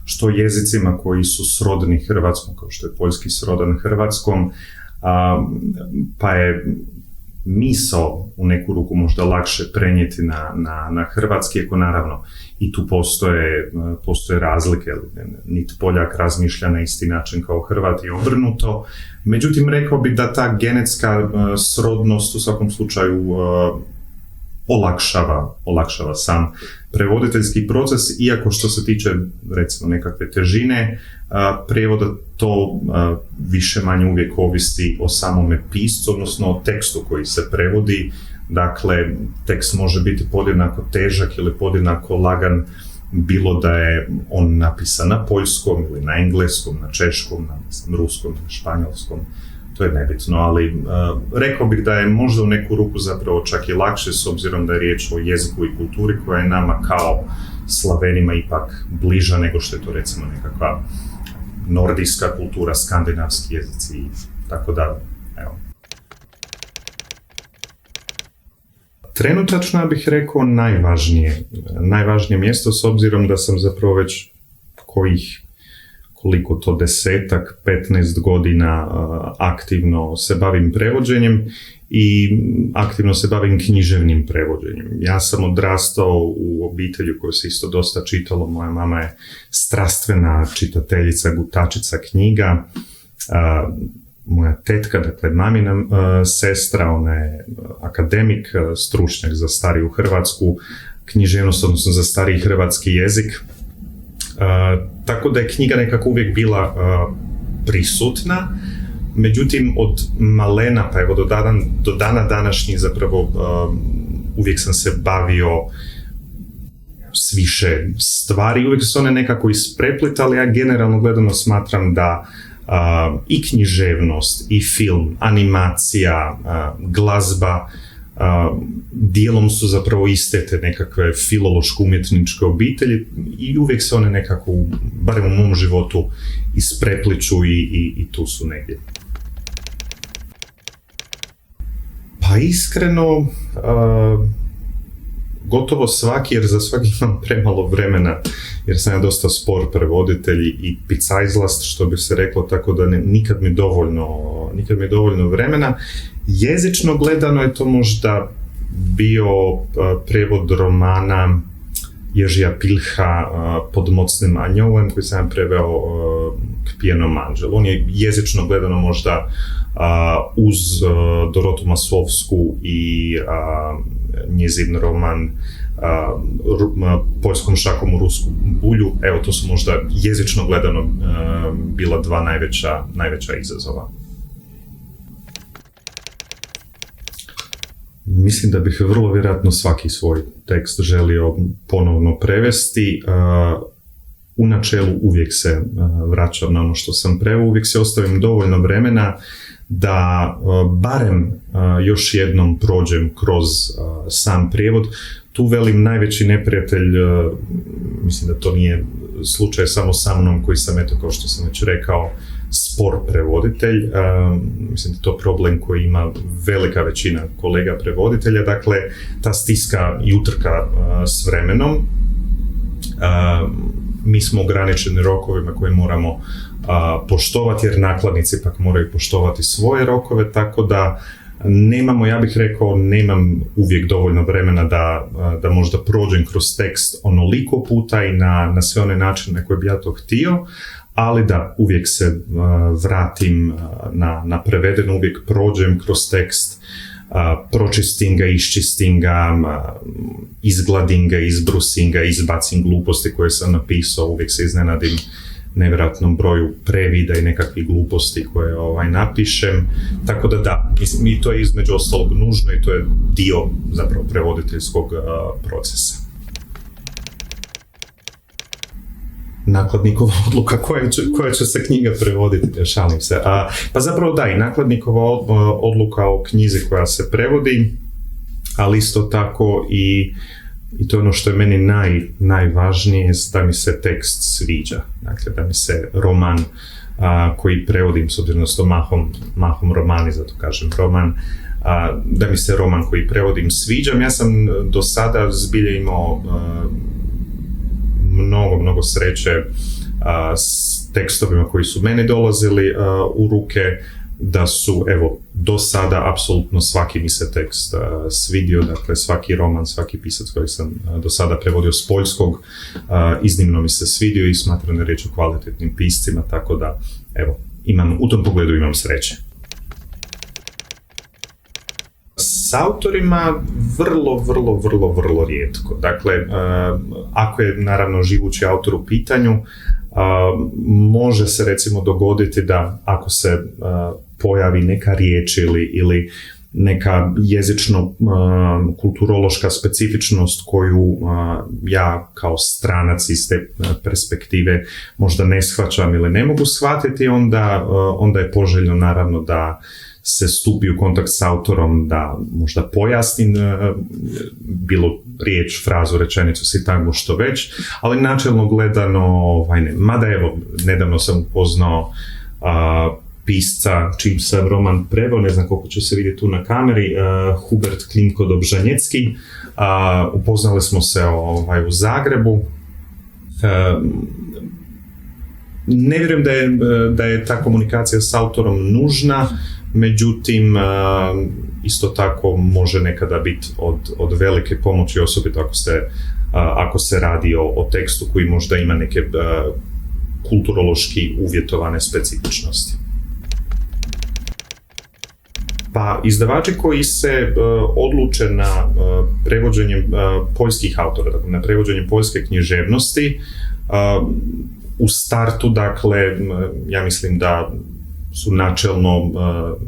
[SPEAKER 5] što jezicima koji su srodni hrvatskom, kao što je poljski srodan hrvatskom, pa je misao u neku ruku možda lakše prenijeti na hrvatski, ako naravno i tu postoje razlike, niti Poljak razmišlja na isti način kao Hrvat i obrnuto. Međutim, rekao bih da ta genetska srodnost u svakom slučaju olakšava sam prevoditeljski proces, iako što se tiče recimo nekakve težine prijevoda, to više manje uvijek ovisi o samome piscu, odnosno o tekstu koji se prevodi. Dakle, tekst može biti podjednako težak ili podjednako lagan, bilo da je on napisan na poljskom ili na engleskom, na češkom, na ruskom, na španjolskom. To je nebitno, ali rekao bih da je možda u neku ruku zapravo čak i lakše, s obzirom da je riječ o jeziku i kulturi koja je nama kao Slavenima ipak bliža nego što je to recimo nekakva nordijska kultura, skandinavski jezici i tako da, evo. Trenutačno bih rekao najvažnije mjesto, s obzirom da sam zapravo već koliko to 10-15 godina aktivno se bavim prevođenjem i aktivno se bavim književnim prevođenjem. Ja sam odrastao u obitelji u kojoj se isto dosta čitalo. Moja mama je strastvena čitateljica, gutačica knjiga. Moja tetka, dakle mamina sestra, ona je akademik, stručnjak za stariju hrvatsku književnost, odnosno za stariji hrvatski jezik. Tako da je knjiga nekako uvijek bila prisutna, međutim od malena pa evo do dana današnjih zapravo uvijek sam se bavio s više stvari, uvijek su one nekako ispreplitali, ja generalno gledano smatram da i književnost, i film, animacija, glazba, dijelom su zapravo iste te nekakve filološko-umjetničke obitelji i uvijek se one nekako, barem u mom životu, isprepliču i tu su negdje. Pa iskreno, gotovo svaki, jer za svaki imam premalo vremena, jer sam ja dosta spor prevoditelj i picajzlast, što bi se reklo, tako da nikad mi dovoljno vremena. Jezično gledano je to možda bio prevod romana Ježija Pilha Pod mocnim anjolem, koji sam preveo k Pijanom anđelu. On je jezično gledano možda uz Dorotu Masovsku i njezin roman Poljskom šakom u rusku bulju, evo to su možda jezično gledano bila dva najveća izazova. Mislim da bih vrlo vjerojatno svaki svoj tekst želio ponovno prevesti. U načelu uvijek se vraćam na ono što sam preveo, uvijek se ostavim dovoljno vremena da barem još jednom prođem kroz sam prijevod. Tu velim najveći neprijatelj, mislim da to nije slučaj samo sa mnom koji sam, eto kao što sam već rekao, spor prevoditelj. Mislim da je to problem koji ima velika većina kolega prevoditelja, dakle ta stiska i utrka s vremenom. Mi smo ograničeni rokovima koje moramo poštovati, jer nakladnici pak moraju poštovati svoje rokove, tako da nemamo, ja bih rekao, nemam uvijek dovoljno vremena da možda prođem kroz tekst onoliko puta i na sve one načine na koje bi ja to htio, ali da uvijek se vratim na prevedeno, uvijek prođem kroz tekst, pročistim ga, iščistim ga, izgladim ga, izbrusim ga, izbacim gluposti koje sam napisao, uvijek se iznenadim nevjerojatnom broju previda i nekakvih gluposti koje napišem, tako da, mislim, i to je između ostalog nužno i to je dio zapravo prevoditeljskog procesa. Nakladnikova odluka koja će se knjiga prevoditi, šalim se. Pa zapravo da, i nakladnikova odluka o knjizi koja se prevodi, ali isto tako i to je ono što je meni najvažnije, da mi se tekst sviđa. Dakle, da mi se roman koji prevodim, s obzirom da su to mahom romani, zato kažem roman, da mi se roman koji prevodim sviđa. Ja sam do sada zbilja imao mnogo sreće s tekstovima koji su meni dolazili u ruke, da su, evo, do sada apsolutno svaki mi se tekst svidio, dakle svaki roman, svaki pisac koji sam do sada prevodio s poljskog, iznimno mi se svidio i smatram da je riječ o kvalitetnim piscima, tako da, evo, u tom pogledu imam sreće. S autorima vrlo rijetko. Dakle, ako je naravno živući autor u pitanju, može se recimo dogoditi da ako se pojavi neka riječ ili neka jezično-kulturološka specifičnost koju ja kao stranac iz te perspektive možda ne shvaćam ili ne mogu shvatiti, onda je poželjno naravno da se stupi u kontakt s autorom, da možda pojasnim bilo riječ, frazu, rečenicu, sintagmu, što već, ali načelno gledano, ne. Mada evo, nedavno sam upoznao pisca čiji sam roman preveo, ne znam koliko će se vidjeti tu na kameri, Hubert Klimko-Dobžanjecki. Upoznali smo se u Zagrebu. Ne vjerujem da je ta komunikacija s autorom nužna, međutim, isto tako može nekada biti od velike pomoći, osobito ako se radi o tekstu koji možda ima neke kulturološki uvjetovane specifičnosti. Pa izdavači koji se odluče na prevođenje poljskih autora, dakle na prevođenje poljske književnosti, u startu, dakle, ja mislim da su načelno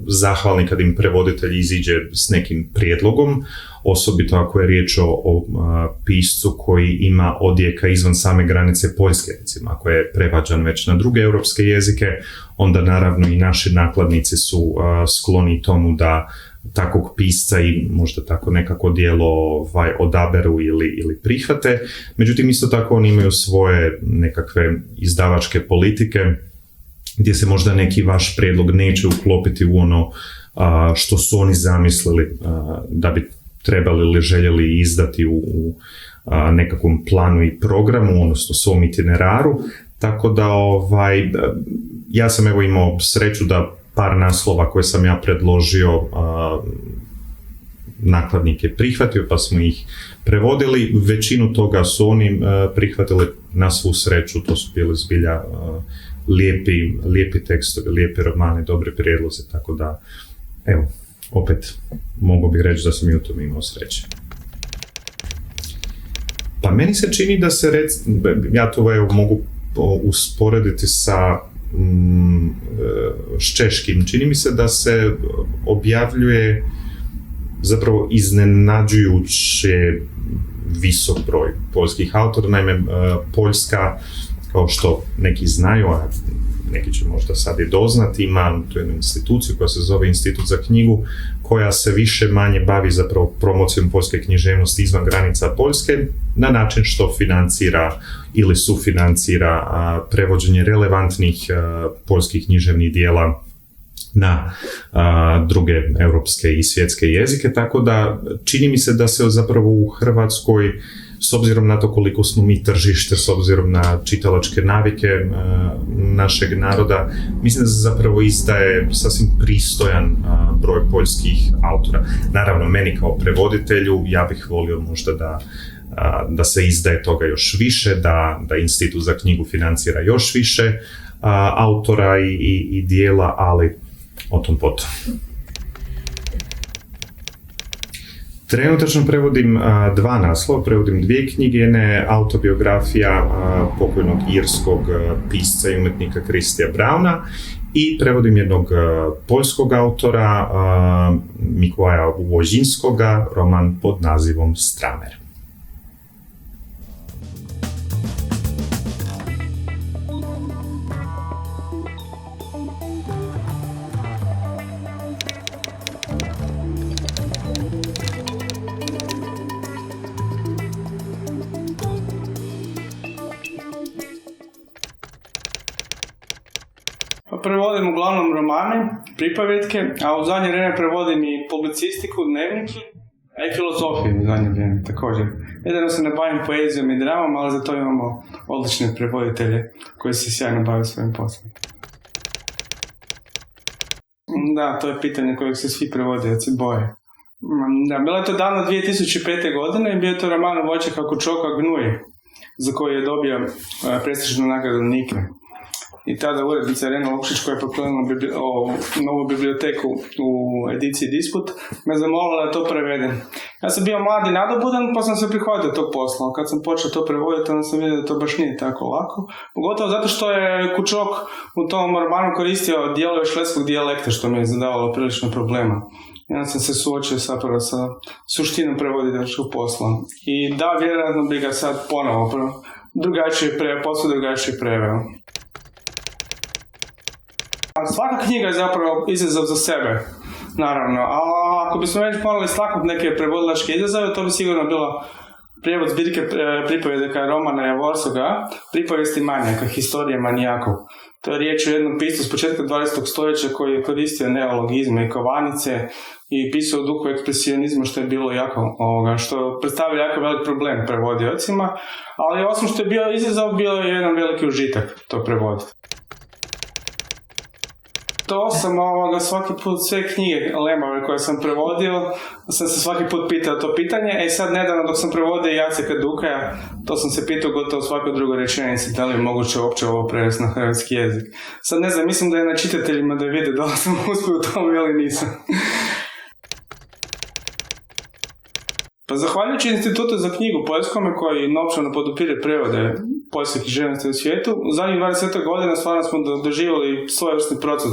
[SPEAKER 5] zahvalni kad im prevoditelj iziđe s nekim prijedlogom, osobito ako je riječ o piscu koji ima odjeka izvan same granice Poljske, recimo, ako je prevađan već na druge europske jezike, onda naravno i naši nakladnici su skloni tomu da takvog pisca i možda tako nekako djelo odaberu ili prihvate. Međutim, isto tako oni imaju svoje nekakve izdavačke politike, gdje se možda neki vaš prijedlog neće uklopiti u ono što su oni zamislili da bi trebali ili željeli izdati u nekakvom planu i programu, odnosno svom itineraru. Tako da ja sam evo imao sreću da par naslova koje sam ja predložio nakladnik je prihvatio, pa smo ih prevodili. Većinu toga su oni prihvatili na svu sreću, to su bili zbilja lijepi tekstovi, lijepi romani, dobre prijedloze, tako da, evo, opet mogu bih reći da sam i u tom imao sreće. Pa meni se čini da se, ja to mogu usporediti sa s češkim. Čini mi se da se objavljuje zapravo iznenađujuće visok broj poljskih autora. Naime, Poljska, kao što neki znaju, a neki će možda sad i doznati, ima tu jednu instituciju koja se zove Institut za knjigu, koja se više manje bavi zapravo promocijom poljske književnosti izvan granica Poljske, na način što financira ili sufinancira prevođenje relevantnih poljskih književnih dijela na druge europske i svjetske jezike, tako da čini mi se da se zapravo u Hrvatskoj, s obzirom na to koliko smo mi tržište, s obzirom na čitalačke navike našeg naroda, mislim da se zapravo izdaje sasvim pristojan broj poljskih autora. Naravno, meni kao prevoditelju, ja bih volio možda da se izdaje toga još više, da Institut za knjigu financira još više autora i dijela, ali o tom potom. Trenutačno prevodim dva naslova, prevodim dvije knjige, jedna je autobiografija pokojnog irskog pisca i umjetnika Kristija Brauna i prevodim jednog poljskog autora, Mikołaja Łozинskoga, roman pod nazivom Stramer.
[SPEAKER 6] Prevodim uglavnom romane, pripovetke, a u zadnje vrijeme prevodim i publicistiku, dnevnike, a i filozofiju u zadnje vrijeme također. Jedino se ne bavim poezijom i dramom, ali za to imamo odlične prevoditelje koji se sjajno bave svojim poslom. Da, to je pitanje kojeg se svi prevodioci boje. Da, bilo je to davno 2005. godine i bio je to roman Voće kako čoka gnuje, za koji je dobio prestižnu nagradu Nike. I tada urednica Irena Lukšić, koja je pokrenula novu biblioteku u ediciji Disput, me zamolila da to prevedem. Ja sam bio mlad i nadobudan, pa sam se prihvatio tog posla. Kad sam počeo to prevoditi, onda sam vidio da to baš nije tako lako. Pogotovo zato što je Kučok u tom romanu koristio dijelove švedskog dijalekta, što mi je zadavalo prilično problema. I onda sam se suočio zapravo sa suštinom prevoditeljskog posla. I da, vjerojatno bi ga sad ponovo posle drugačije preveo. Svaka knjiga je zapravo izazov za sebe, naravno, a ako bismo već morali istaknuti neke prevodilačke izazove, to bi sigurno bilo prijevod zbirke pripovedaka Romana Javorskoga, Pripovijesti manijaka, Historije manijakov. To je riječ o jednom piscu s početka 20. stoljeća koji je koristio neologizme i kovanice i pisao u duhu ekspresionizma, što je bilo što predstavlja jako velik problem prevodiocima, ali osim što je bio izazov, bio je jedan veliki užitak to prevoditi. To sam svaki put sve knjige Lemove koje sam prevodio, sam se svaki put pitao to pitanje, i sad nedavno dok sam prevodio Jaceka Dukaja, to sam se pitao gotovo svakoj drugoj rečenici, da li je moguće uopće ovo prevesti na hrvatski jezik. Sad ne znam, mislim da je na čitateljima da vide da li sam uspio u tome ili nisam. Pa zahvaljujući Institutu za knjigu poljskome koji novčano podupire prevode poljske književnosti u svijetu, u zadnjih 20 godina stvarno smo doživjeli svojevrsni proces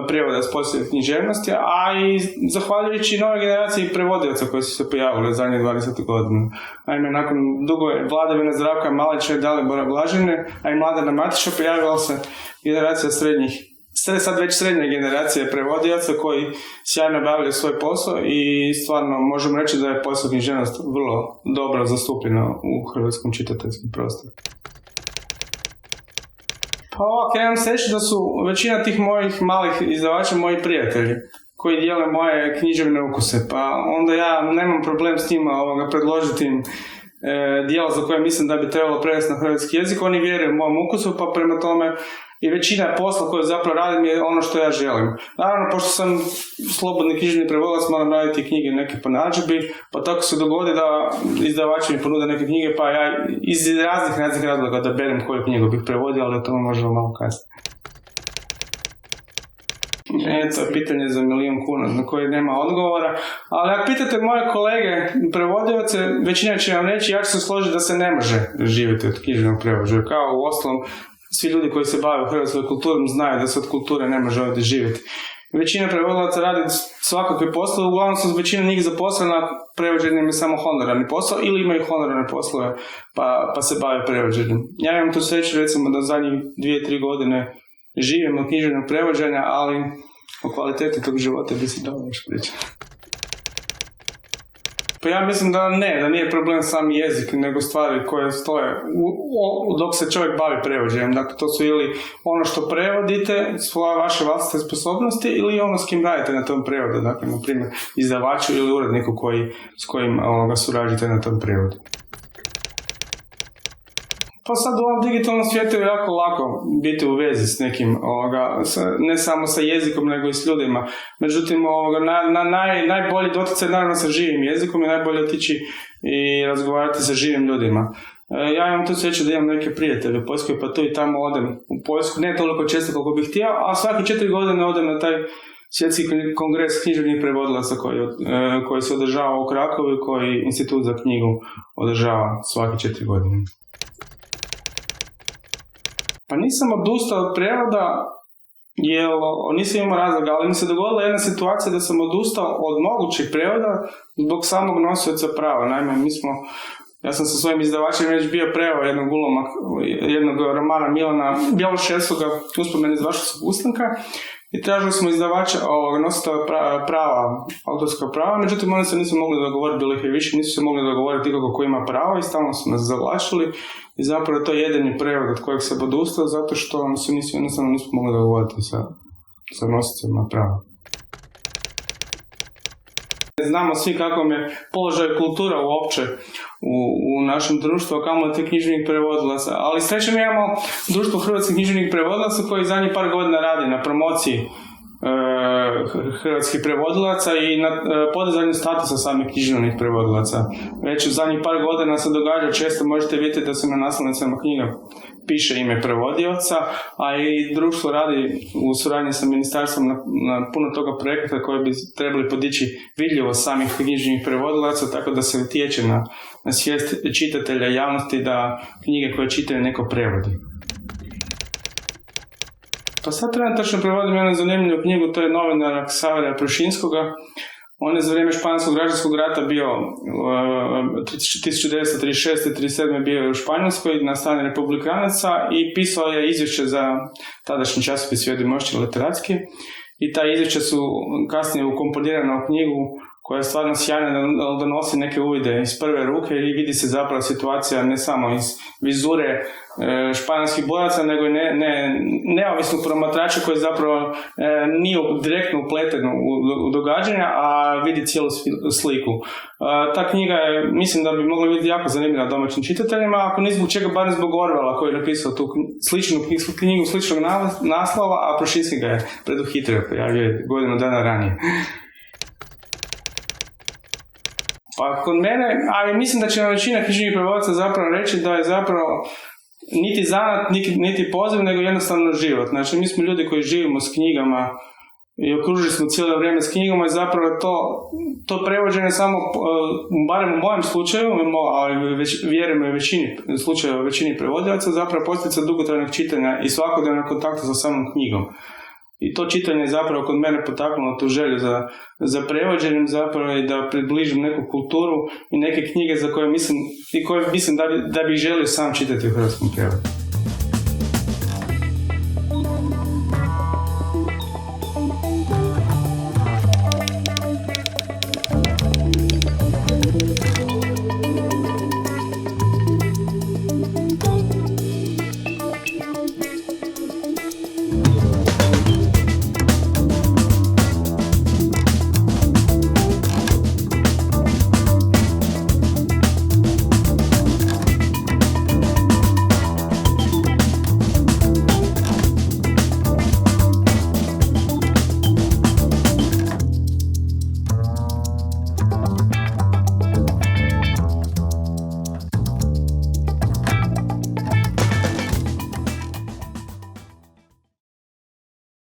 [SPEAKER 6] prijevoda s poljske književnosti, a i zahvaljujući nove generacije prevodioca koji su se pojavili u zadnjih 20 godina. Naime, nakon dugo vladavine Zdravka Malića i Dalibora Blažine, a i Mladena Matića, pojavila se generacija sad već srednje generacije prevodioca koji sjajno obavljaju svoj posao i stvarno možemo reći da je poljska književnost vrlo dobro zastupljena u hrvatskom čitateljskom prostoru. Pa ovako, imam se reći da su većina tih mojih malih izdavača moji prijatelji koji dijele moje književne ukuse, pa onda ja nemam problem s njima predložiti im dijela za koje mislim da bi trebalo prevesti na hrvatski jezik. Oni vjeruju u mom ukusu, pa prema tome i većina posla koju zapravo radim je ono što ja želim. Naravno, pošto sam slobodni književni prevodilac, moram raditi knjige neke po narudžbi, pa tako se dogodi da izdavači mi ponude neke knjige, pa ja iz raznih razloga da berem koju knjigu bih prevodio, ali to možemo malo kasnije. To je pitanje za 1.000.000 kuna na koje nema odgovora, ali ako pitate moje kolege prevodioce, većina će vam reći, ja ću se složiti da se ne može živjeti od književnog prevođenja. Kao u ostalom, svi ljudi koji se bave hrvatskoj kulturom znaju da se od kulture ne može ovdje živjeti. Većina prevodilaca radi svakakve poslove, uglavnom su većina njih zaposlena, prevođenjem je samo honorarni posao ili imaju honorarne poslove pa se bave prevođenjem. Ja imam tu sreću recimo da zadnjih 2-3 godine živim od književnog prevođenja, ali o kvaliteti tog života bi se dalo još pričati. Pa ja mislim da nije problem sami jezik, nego stvari koje stoje dok se čovjek bavi prevođenjem. Dakle, to su ili ono što prevodite, svoje vaše vlastite sposobnosti, ili ono s kim radite na tom prevodu. Dakle, na primjer, izdavaču ili uredniku s kojim surađujete na tom prevodu. Pa sad u ovom digitalnom svijetu je jako lako biti u vezi s nekim, ne samo sa jezikom, nego i s ljudima. Međutim, najbolji doticaj naravno sa živim jezikom je najbolje otići i razgovarati sa živim ljudima. Ja imam tu sreću da imam neke prijatelje u Poljskoj, pa tu i tamo odem u Poljsku, ne toliko često koliko bih htio, a svaki 4 godine odem na taj svjetski kongres književnih prevodilaca koji se održava u Krakovu i koji Institut za knjigu održava svaki 4 godine. Pa nisam odustao od prevoda, jer nisam imao razloga, ali mi se dogodila jedna situacija da sam odustao od mogućeg prevoda zbog samog nosioca prava. Naime, ja sam sa svojim izdavačem već bio preveo jednog romana Milana Bjeloševskoga, Uspomene iz Vašovskog ustanka, i tražili smo izdavača nositelja prava, autorska prava, međutim oni se nisu mogli dogovoriti, bilo ih je više, nisu se mogli dogovoriti nikako ko ima pravo i stalno su nas zavlačili i zapravo to je jedini prevod od kojeg se odustao zato što se jednostavno nismo mogli dogovoriti sa nositeljima prava. Znamo svi kakvom je položaj kultura uopće u našem društvu, a kamoli te književnih prevodilaca. Ali srećem imamo društvo hrvatskih književnih prevodilaca koji zadnjih par godina radi na promociji hrvatskih prevodilaca i na podizanju statusa samih književnih prevodilaca. Već u zadnjih par godina se događa, često možete vidjeti da se na naslovnicama knjiga piše ime prevodioca, a i društvo radi u suradnji sa ministarstvom na puno toga projekta koji bi trebali podići vidljivost samih književnih prevodilaca, tako da se utječe na svijest čitatelja javnosti da knjige koje čitaju neko prevodi. Pa sad trenutačno prevodim jednu zanimljivu knjigu, to je novinara Ksaverija Prušinskoga. On je za vrijeme Španjolskog građanskog rata bio 1936-1937 bio u Španjolskoj na strani republikanaca i pisao je izvješće za tadašnji časopis Svijet mošći literatski. I ta izvješća su kasnije ukomponirana u knjigu koja je stvarno sjajna, donosi neke uvide iz prve ruke i vidi se zapravo situacija ne samo iz vizure španjolskih boraca, nego i neovisnog promatrača koji zapravo nije direktno upleten u događanja, a vidi cijelu sliku. Ta knjiga je, mislim da bi mogla biti jako zanimljiva domaćim čitateljima, ako ni zbog čega, barem zbog Orwella koji je napisao tu knjigu sličnog naslova, a Prušinski ga je preduhitrio, pojavio je godinu dana ranije. Pa kod mene, ali mislim da će nam većina književnih prevodilaca zapravo reći da je zapravo niti zanat, niti poziv, nego jednostavno život. Znači, mi smo ljudi koji živimo s knjigama i okružili smo cijelo vrijeme s knjigama i zapravo to prevođenje samo, barem u mojem slučaju, ali vjerujem i u većini slučajeva, većini prevodilaca, zapravo posljedica dugotrajnog čitanja i svakodnevnog kontakta sa samom knjigom. I to čitanje je zapravo kod mene potaknulo tu želju za prevođenjem zapravo i da približim neku kulturu i neke knjige za koje mislim da bih želio sam čitati u hrvatskom prijevodu.